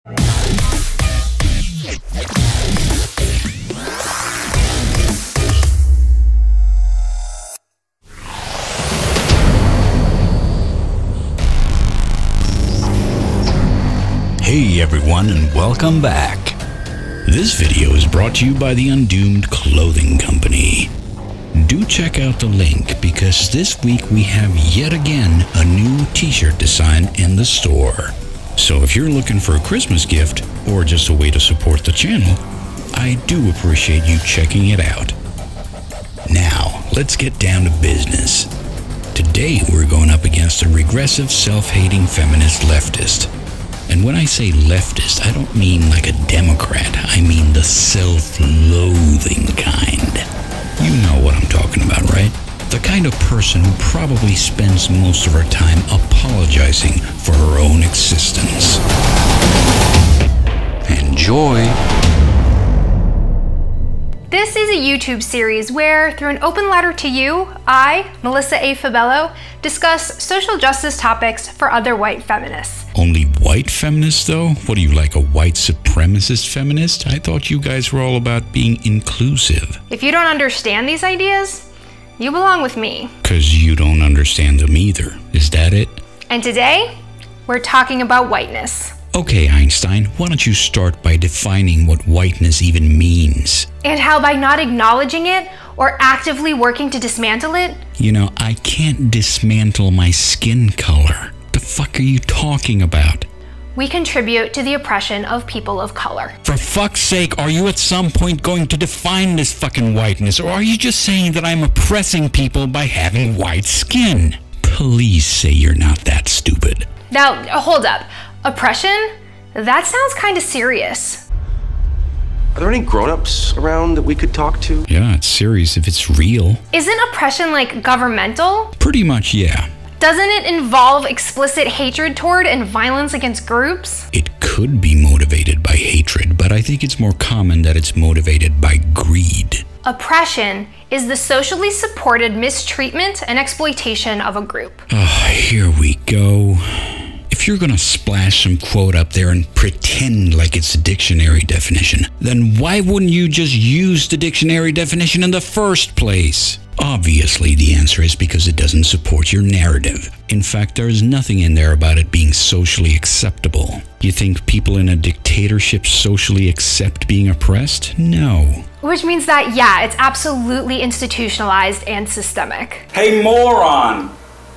Hey everyone, and welcome back. This video is brought to you by the Undoomed clothing company. Do check out the link because this week we have yet again a new t-shirt design in the store. So if you're looking for a Christmas gift or just a way to support the channel, I do appreciate you checking it out. Now, let's get down to business. Today we're going up against a regressive, self-hating feminist leftist. And when I say leftist, I don't mean like a Democrat. I mean the self-loathing kind. You know what I'm talking about, right? The kind of person who probably spends most of her time apologizing for her own existence. Enjoy! This is a YouTube series where, through an open letter to you, I, Melissa A. Fabello, discuss social justice topics for other white feminists. Only white feminists, though? What are you, like a white supremacist feminist? I thought you guys were all about being inclusive. If you don't understand these ideas, you belong with me. 'Cause you don't understand them either. Is that it? And today, we're talking about whiteness. Okay, Einstein, why don't you start by defining what whiteness even means? And how by not acknowledging it or actively working to dismantle it... You know, I can't dismantle my skin color. The fuck are you talking about? we contribute to the oppression of people of color. For fuck's sake, are you at some point going to define this fucking whiteness, or are you just saying that I'm oppressing people by having white skin? Please say you're not that stupid. Now, hold up. Oppression? That sounds kind of serious. Are there any grown-ups around that we could talk to? Yeah, it's serious if it's real. Isn't oppression like governmental? Pretty much, yeah. Doesn't it involve explicit hatred toward and violence against groups? It could be motivated by hatred, but I think it's more common that it's motivated by greed. Oppression is the socially supported mistreatment and exploitation of a group. Oh, here we go. If you're gonna splash some quote up there and pretend like it's a dictionary definition, then why wouldn't you just use the dictionary definition in the first place? Obviously, the answer is because it doesn't support your narrative. In fact, there is nothing in there about it being socially acceptable. You think people in a dictatorship socially accept being oppressed? No. Which means that, yeah, it's absolutely institutionalized and systemic. Hey, moron!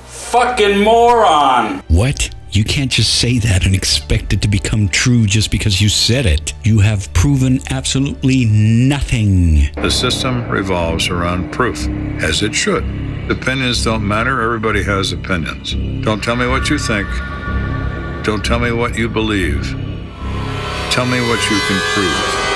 Fucking moron! What? You can't just say that and expect it to become true just because you said it. You have proven absolutely nothing. The system revolves around proof, as it should. Opinions don't matter. Everybody has opinions. Don't tell me what you think. Don't tell me what you believe. Tell me what you can prove.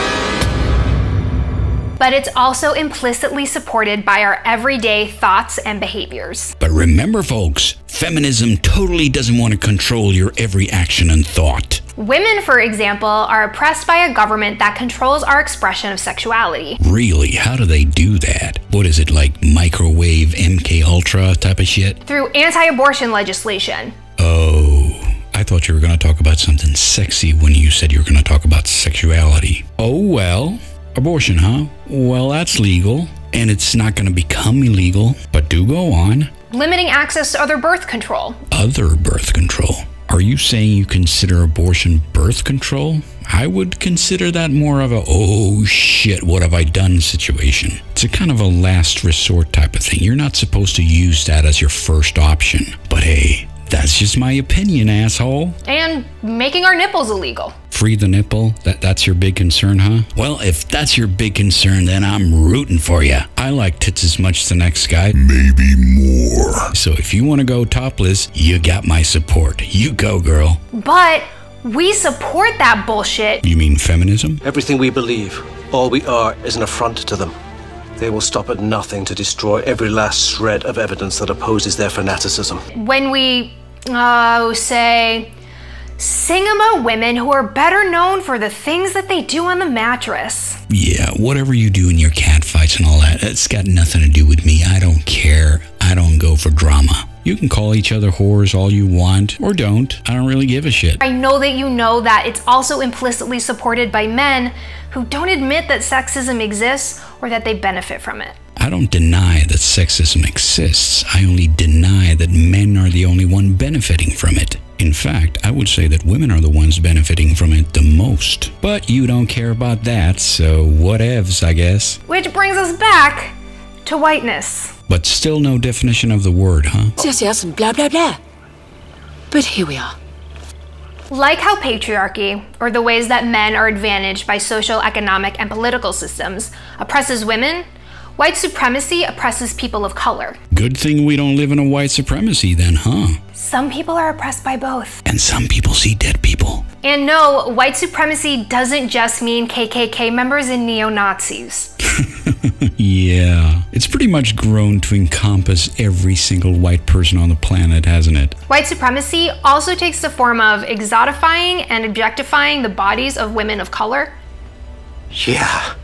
But it's also implicitly supported by our everyday thoughts and behaviors. But remember, folks, feminism totally doesn't want to control your every action and thought. Women, for example, are oppressed by a government that controls our expression of sexuality. Really? How do they do that? What is it, like microwave MK Ultra type of shit? Through anti-abortion legislation. Oh, I thought you were going to talk about something sexy when you said you were going to talk about sexuality. Oh, well. Abortion, huh? Well, that's legal, and it's not going to become illegal, but do go on. Limiting access to other birth control. Other birth control? Are you saying you consider abortion birth control? I would consider that more of a, oh shit, what have I done situation. It's a kind of a last resort type of thing. You're not supposed to use that as your first option. But hey, that's just my opinion, asshole. And making our nipples illegal. Free the nipple? That's your big concern, huh? Well, if that's your big concern, then I'm rooting for you. I like tits as much as the next guy. Maybe more. So if you want to go topless, you got my support. You go, girl. But we support that bullshit. You mean feminism? Everything we believe, all we are, is an affront to them. They will stop at nothing to destroy every last shred of evidence that opposes their fanaticism. When we, say, sing about women who are better known for the things that they do on the mattress. Yeah, whatever you do in your cat fights and all that. It's got nothing to do with me. I don't care. I don't go for drama. You can call each other whores all you want, or don't. I don't really give a shit. I know that you know that it's also implicitly supported by men who don't admit that sexism exists or that they benefit from it. I don't deny that sexism exists. I only deny that men are the only one benefiting from it. In fact, I would say that women are the ones benefiting from it the most. But you don't care about that, so whatevs, I guess. Which brings us back to whiteness. But still no definition of the word, huh? Yes, and blah, blah, blah. But here we are. Like how patriarchy, or the ways that men are advantaged by social, economic, and political systems, oppresses women, white supremacy oppresses people of color. Good thing we don't live in a white supremacy then, huh? Some people are oppressed by both. And some people see dead people. And no, white supremacy doesn't just mean KKK members and neo-Nazis. Yeah, it's pretty much grown to encompass every single white person on the planet, hasn't it? White supremacy also takes the form of exotifying and objectifying the bodies of women of color. Yeah,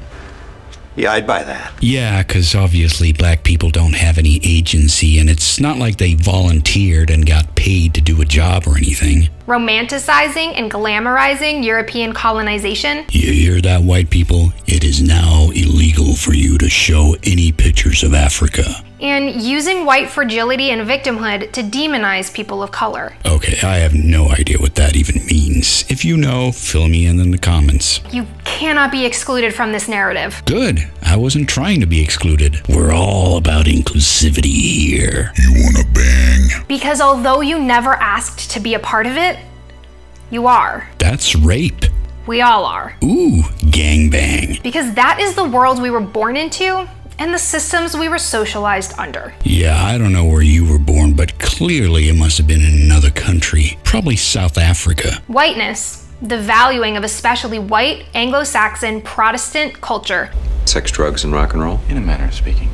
I'd buy that. Yeah, because obviously black people don't have any agency, and it's not like they volunteered and got paid to do a job or anything. Romanticizing and glamorizing European colonization. You hear that, white people? It is now illegal for you to show any pictures of Africa. And using white fragility and victimhood to demonize people of color. Okay, I have no idea what that even means. If you know, fill me in the comments. You cannot be excluded from this narrative. Good. I wasn't trying to be excluded. We're all about inclusivity here. You wanna bang? Because although you never asked to be a part of it, you are. That's rape. We all are. Ooh, gangbang. Because that is the world we were born into and the systems we were socialized under. Yeah, I don't know where you were born, but clearly it must have been in another country. Probably South Africa. Whiteness, the valuing of especially white, Anglo-Saxon, Protestant culture. Sex, drugs, and rock and roll? In a manner of speaking.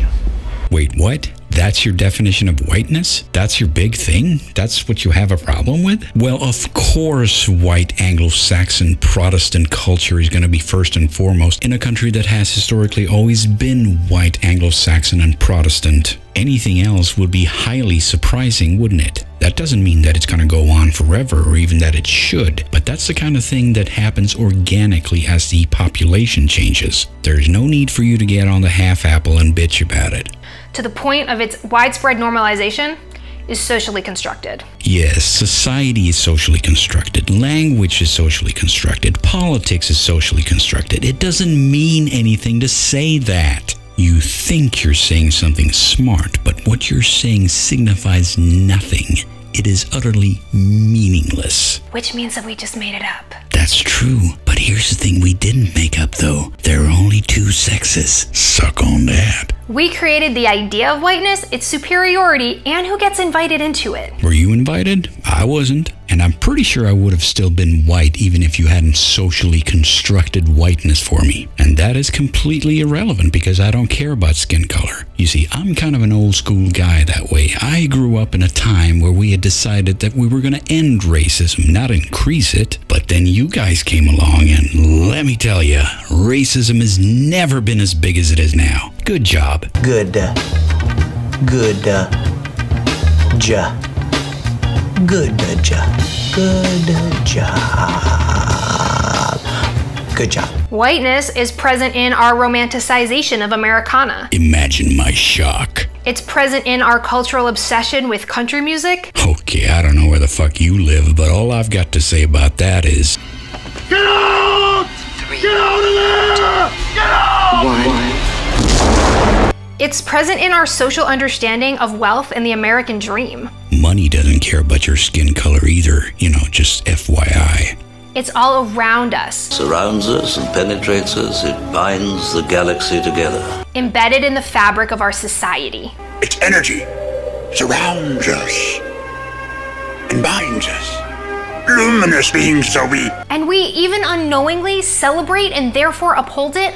Wait, what? That's your definition of whiteness? That's your big thing? That's what you have a problem with? Well, of course, white Anglo-Saxon Protestant culture is going to be first and foremost in a country that has historically always been white Anglo-Saxon and Protestant. Anything else would be highly surprising, wouldn't it? That doesn't mean that it's going to go on forever or even that it should, but that's the kind of thing that happens organically as the population changes. There's no need for you to get on the half apple and bitch about it. To the point of its widespread normalization, is socially constructed. Yes, society is socially constructed. Language is socially constructed. Politics is socially constructed. It doesn't mean anything to say that. You think you're saying something smart, but what you're saying signifies nothing. It is utterly meaningless. Which means that we just made it up. That's true, but here's the thing we didn't make up though. There are only two sexes. Suck on that. We created the idea of whiteness, its superiority, and who gets invited into it. Were you invited? I wasn't. And I'm pretty sure I would have still been white even if you hadn't socially constructed whiteness for me. And that is completely irrelevant because I don't care about skin color. You see, I'm kind of an old school guy that way. I grew up in a time where we had decided that we were going to end racism, not increase it. But then you guys came along and let me tell you, racism has never been as big as it is now. Good job. Good job. Good job. Good job. Whiteness is present in our romanticization of Americana. Imagine my shock. It's present in our cultural obsession with country music. Okay, I don't know where the fuck you live, but all I've got to say about that is... Get out! Get out of there! Get out! It's present in our social understanding of wealth and the American dream. Money doesn't care about your skin color either, you know, just FYI. It's all around us. Surrounds us and penetrates us. It binds the galaxy together. Embedded in the fabric of our society. Its energy surrounds us and binds us. Luminous beings so we. And we even unknowingly celebrate and therefore uphold it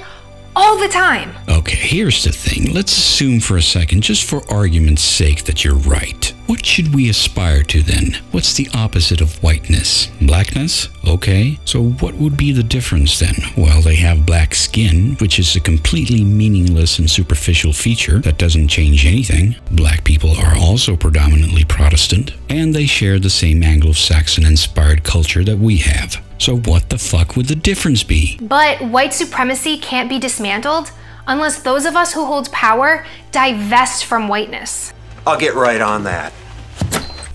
all the time. Okay, here's the thing. Let's assume for a second, just for argument's sake, that you're right. What should we aspire to then? What's the opposite of whiteness? Black blackness? Okay, so what would be the difference then? Well, they have black skin, which is a completely meaningless and superficial feature that doesn't change anything. Black people are also predominantly Protestant, and they share the same Anglo-Saxon-inspired culture that we have. So what the fuck would the difference be? But white supremacy can't be dismantled unless those of us who hold power divest from whiteness. I'll get right on that.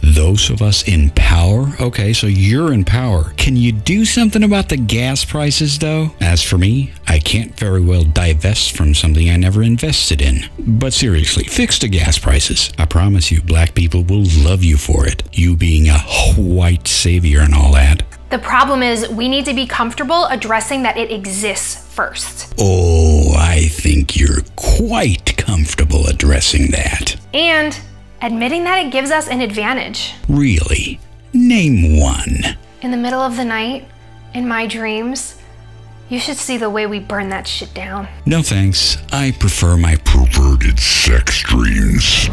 Those of us in power? Okay, so you're in power. Can you do something about the gas prices, though? As for me, I can't very well divest from something I never invested in. But seriously, fix the gas prices. I promise you, black people will love you for it. You being a white savior and all that. The problem is we need to be comfortable addressing that it exists first. Oh, I think you're quite comfortable addressing that. And admitting that it gives us an advantage. Really? Name one. In the middle of the night, in my dreams, you should see the way we burn that shit down. No thanks. I prefer my perverted sex dreams.